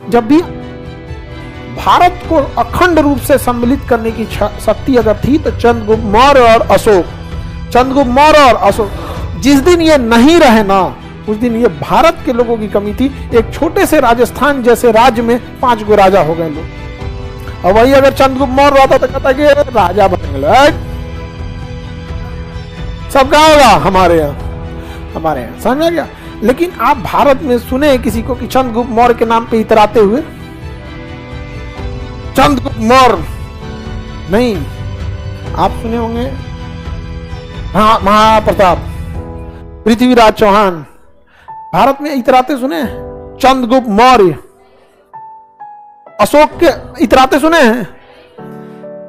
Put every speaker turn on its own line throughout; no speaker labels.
जब भी भारत को अखंड रूप से सम्मिलित करने की शक्ति अगर थी तो चंद्रगुप्त मौर्य और अशोक, चंद्रगुप्त मौर्य और अशोक, जिस दिन ये नहीं रहे ना उस दिन ये भारत के लोगों की कमी थी। एक छोटे से राजस्थान जैसे राज्य में 5 गो राजा हो गए लोग, और वही अगर चंद्रगुप्त मौर्य रहता तो कहता कि राजा बन गए, सब क्या होगा हमारे यहाँ, समझ गया। लेकिन आप भारत में सुने किसी को कि चंद्रगुप्त मौर्य के नाम पे इतराते हुए? चंद्रगुप्त मौर्य नहीं। आप सुने होंगे महाप्रताप, पृथ्वीराज चौहान, भारत में इतराते सुने? चंद्रगुप्त मौर्य, अशोक के इतराते सुने हैं?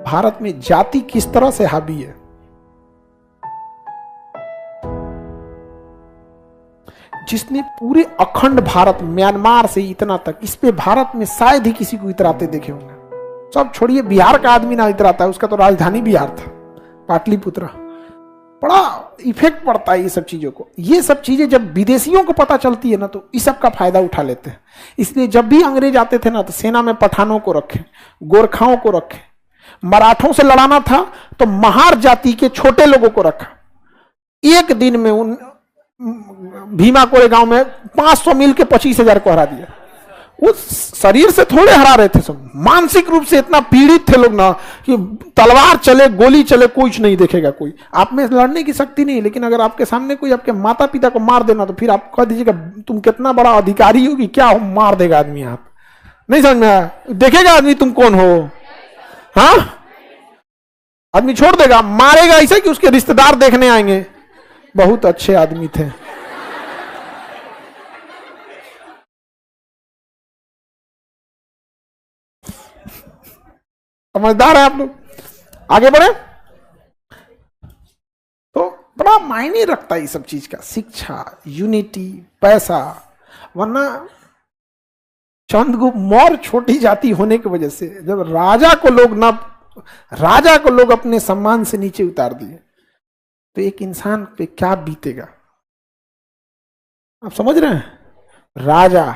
भारत में जाति किस तरह से हावी है। जिसने पूरे अखंड भारत, म्यांमार से इतना तक, इस पे भारत में शायद ही किसी को इतराते देखे होंगे। सब छोड़िए, बिहार का आदमी ना इतराता है, उसका तो राजधानी बिहार था, पाटलिपुत्र। बड़ा इफेक्ट पड़ता है ये सब चीजों को। ये सब चीजें जब विदेशियों को पता चलती है ना तो इस सब का फायदा उठा लेते हैं। इसलिए जब भी अंग्रेज आते थे ना तो सेना में पठानों को रखे, गोरखाओं को रखे। मराठों से लड़ाना था तो महार जाति के छोटे लोगों को रखा। एक दिन में उन भीमा कोरे गांव में 500 मील के 25,000 को हरा दिया। वो शरीर से थोड़े हरा रहे थे, सब मानसिक रूप से इतना पीड़ित थे लोग ना कि तलवार चले, गोली चले, कुछ नहीं देखेगा कोई। आप में लड़ने की शक्ति नहीं, लेकिन अगर आपके सामने कोई आपके माता पिता को मार देना तो फिर आप कह दीजिएगा तुम कितना बड़ा अधिकारी हो कि क्या हो, मार देगा आदमी। आप नहीं समझ में आया? देखेगा आदमी तुम कौन हो, हाँ, आदमी छोड़ देगा, मारेगा ऐसे कि उसके रिश्तेदार देखने आएंगे, बहुत अच्छे आदमी थे। समझदार है आप लोग, आगे बढ़े। तो बड़ा मायने रखता है ये सब चीज का, शिक्षा, यूनिटी, पैसा। वरना चंद्रगुप्त मौर्य छोटी जाति होने की वजह से जब राजा को लोग अपने सम्मान से नीचे उतार दिए तो एक इंसान पे क्या बीतेगा, आप समझ रहे हैं? राजा,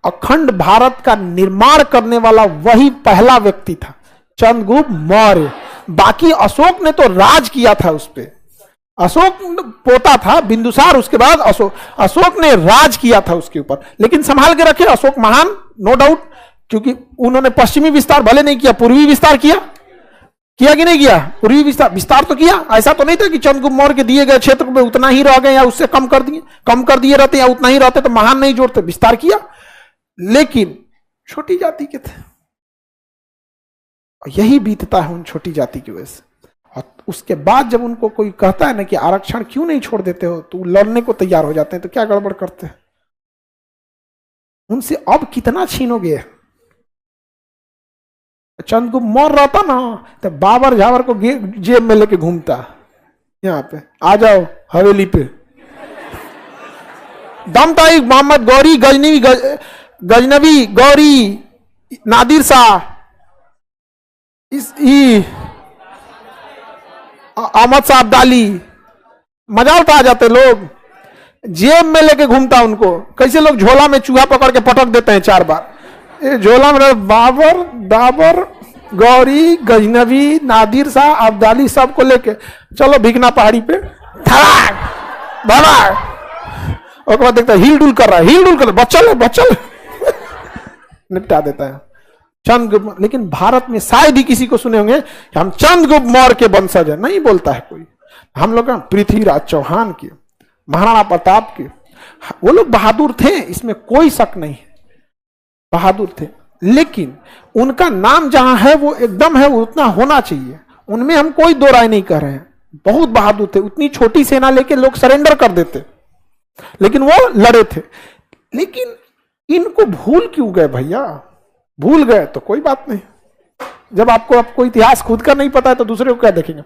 अखंड भारत का निर्माण करने वाला वही पहला व्यक्ति था, चंद्रगुप्त मौर्य। बाकी अशोक ने तो राज किया था उस पे, अशोक पोता था बिंदुसार, उसके बाद अशोक ने राज किया था उसके ऊपर। लेकिन संभाल के रखे, अशोक महान, नो डाउट, क्योंकि उन्होंने पश्चिमी विस्तार भले नहीं किया, पूर्वी विस्तार किया कि नहीं किया? पूर्वी विस्तार तो किया। ऐसा तो नहीं था कि चंद्रगुप्त मौर्य के दिए गए क्षेत्र में उतना ही रह गए या उससे कम कर दिए रहते या उतना ही रहते तो महान नहीं जोड़ते, विस्तार किया। लेकिन छोटी जाति के थे, यही बीतता है उन छोटी जाति की वजह से। और उसके बाद जब उनको कोई कहता है ना कि आरक्षण क्यों नहीं छोड़ देते हो, तो लड़ने को तैयार हो जाते हैं। तो क्या गड़बड़ करते हैं? उनसे अब कितना छीनोगे? चंद्रगुप्त मौर्य रहता ना तो बाबर झावर को जेब में लेके घूमता, यहाँ पे आ जाओ हवेली पे। दम था मोहम्मद गौरी, गजनवी गौरी, नादिर शाह, अहमद शाह अब्दाली, मजा उठा जाते लोग, जेब में लेके घूमता उनको। कैसे लोग झोला में चूहा पकड़ के पटक देते हैं 4 बार। ये झोला में बाबर, गौरी, गजनवी, नादिर शाह, अब्दाली सबको लेके चलो भिकना पहाड़ी पे, और बाद देखता है हिल डुल कर रहा है, बच्चल निपटा देता है चंद्रगुप्त। लेकिन भारत में शायद ही किसी को सुने होंगे कि हम चंद्रगुप्त मौर्य के वंशज हैं, नहीं बोलता है कोई। हम लोग पृथ्वीराज चौहान के, महाराणा प्रताप के, वो लोग बहादुर थे, इसमें कोई शक नहीं है, बहादुर थे। लेकिन उनका नाम जहां है वो एकदम है, वो उतना होना चाहिए, उनमें हम कोई दो राय नहीं कर रहे हैं। बहुत बहादुर थे, उतनी छोटी सेना लेके लोग सरेंडर कर देते, लेकिन वो लड़े थे। लेकिन इनको भूल क्यों गए भैया? भूल गए तो कोई बात नहीं, जब आपको इतिहास खुद का नहीं पता है तो दूसरे को क्या देखेंगे?